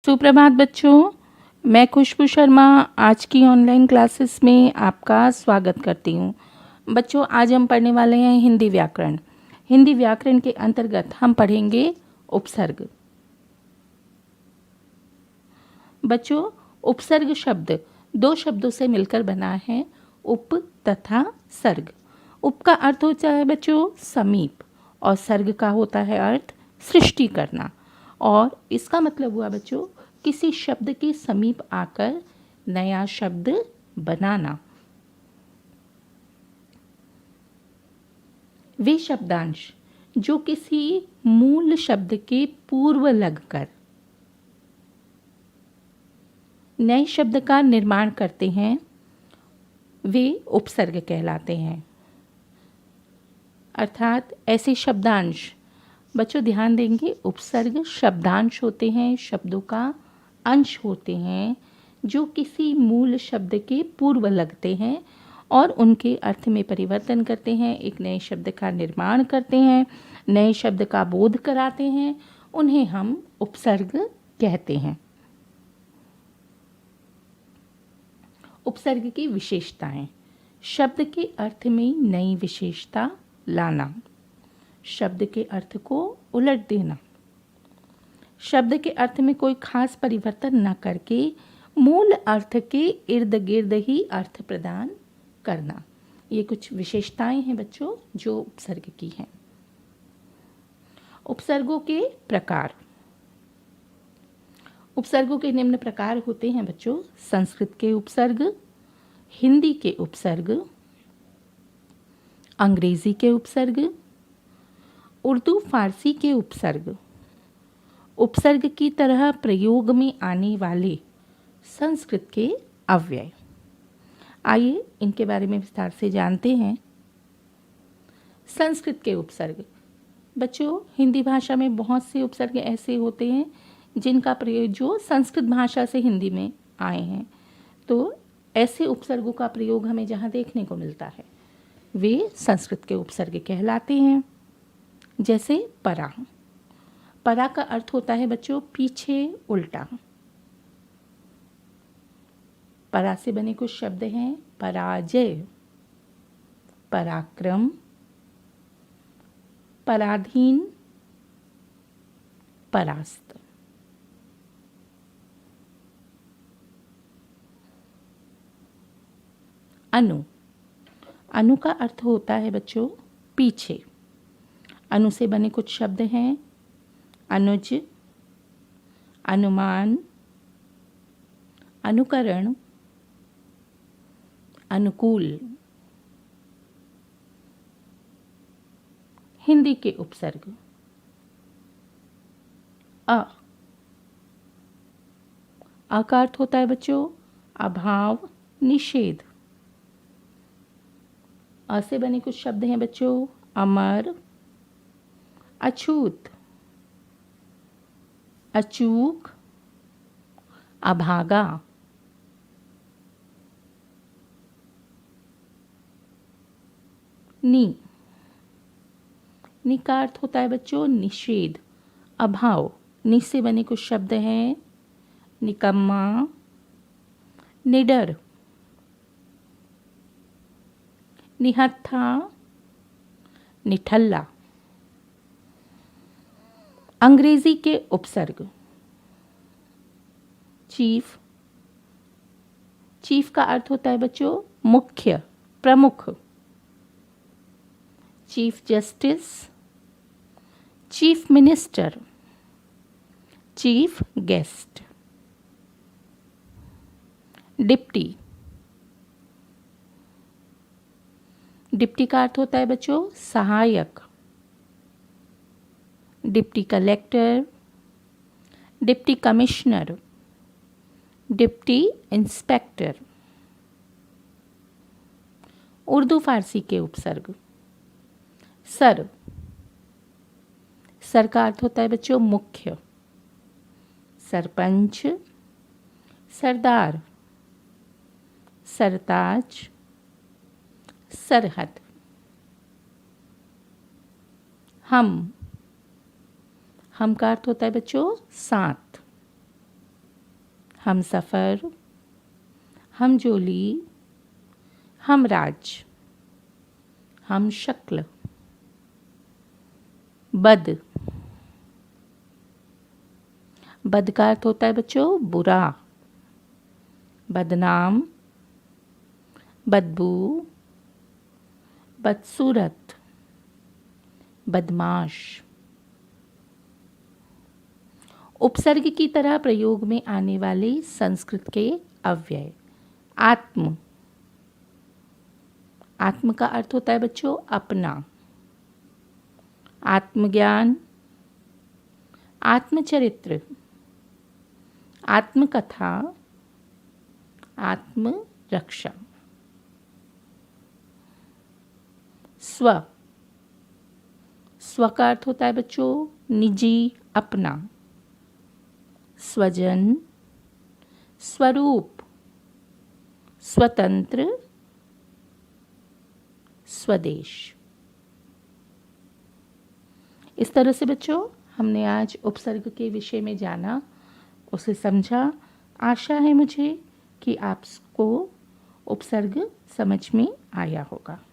सुप्रभात बच्चों, मैं खुशबू शर्मा आज की ऑनलाइन क्लासेस में आपका स्वागत करती हूँ। बच्चों, आज हम पढ़ने वाले हैं हिंदी व्याकरण। हिंदी व्याकरण के अंतर्गत हम पढ़ेंगे उपसर्ग। बच्चों, उपसर्ग शब्द दो शब्दों से मिलकर बना है, उप तथा सर्ग। उप का अर्थ होता है बच्चों समीप, और सर्ग का होता है अर्थ सृष्टि करना। और इसका मतलब हुआ बच्चों किसी शब्द के समीप आकर नया शब्द बनाना। वे शब्दांश जो किसी मूल शब्द के पूर्व लगकर नए शब्द का निर्माण करते हैं, वे उपसर्ग कहलाते हैं। अर्थात ऐसे शब्दांश, बच्चों ध्यान देंगे, उपसर्ग शब्दांश होते हैं, शब्दों का अंश होते हैं जो किसी मूल शब्द के पूर्व लगते हैं और उनके अर्थ में परिवर्तन करते हैं, एक नए शब्द का निर्माण करते हैं, नए शब्द का बोध कराते हैं। उन्हें हम उपसर्ग कहते हैं। उपसर्ग की विशेषताएं: शब्द के अर्थ में नई विशेषता लाना, शब्द के अर्थ को उलट देना, शब्द के अर्थ में कोई खास परिवर्तन न करके मूल अर्थ के इर्द गिर्द ही अर्थ प्रदान करना। ये कुछ विशेषताएं हैं बच्चों जो उपसर्ग की हैं। उपसर्गों के प्रकार। उपसर्गों के निम्न प्रकार होते हैं बच्चों: संस्कृत के उपसर्ग, हिंदी के उपसर्ग, अंग्रेजी के उपसर्ग, उर्दू फारसी के उपसर्ग, उपसर्ग की तरह प्रयोग में आने वाले संस्कृत के अव्यय। आइए इनके बारे में विस्तार से जानते हैं। संस्कृत के उपसर्ग। बच्चों, हिंदी भाषा में बहुत से उपसर्ग ऐसे होते हैं जिनका प्रयोग जो संस्कृत भाषा से हिंदी में आए हैं, तो ऐसे उपसर्गों का प्रयोग हमें जहाँ देखने को मिलता है वे संस्कृत के उपसर्ग कहलाते हैं। जैसे परा। परा का अर्थ होता है बच्चों पीछे, उल्टा। परा से बने कुछ शब्द हैं: पराजय, पराक्रम, पराधीन, परास्त। अनु। अनु का अर्थ होता है बच्चों पीछे। अनु से बने कुछ शब्द हैं: अनुज, अनुमान, अनुकरण, अनुकूल। हिंदी के उपसर्ग। अ का अर्थ होता है बच्चों अभाव, निषेध। अ से बने कुछ शब्द हैं बच्चों: अमर, अछूत, अचूक, अभागा। नी। नी का अर्थ होता है बच्चों निषेध, अभाव। नि से बने कुछ शब्द हैं: निकम्मा, निडर, निहत्था, निठल्ला। अंग्रेजी के उपसर्ग। चीफ। चीफ का अर्थ होता है बच्चों मुख्य, प्रमुख। Chief justice, chief minister, chief guest. Deputy. Deputy का अर्थ होता है बच्चों सहायक। Deputy collector, deputy commissioner, deputy inspector. Urdu Farsi के उपसर्ग। सर। सर का अर्थ होता है बच्चों मुख्य। सरपंच, सरदार, सरताज, सरहद। हम। हम का अर्थ होता है बच्चों साथ। हम सफ़र, हम जोली, हम राज, हम शक्ल। बद, बद का अर्थ होता है बच्चों बुरा। बदनाम, बदबू, बदसूरत, बदमाश। उपसर्ग की तरह प्रयोग में आने वाले संस्कृत के अव्यय। आत्म, आत्म का अर्थ होता है बच्चों अपना। आत्मज्ञान, आत्मचरित्र, आत्मकथा, आत्मरक्षा। स्व, स्व का अर्थ होता है बच्चों निजी, अपना। स्वजन, स्वरूप, स्वतंत्र, स्वदेश। इस तरह से बच्चों हमने आज उपसर्ग के विषय में जाना, उसे समझा। आशा है मुझे कि आपको उपसर्ग समझ में आया होगा।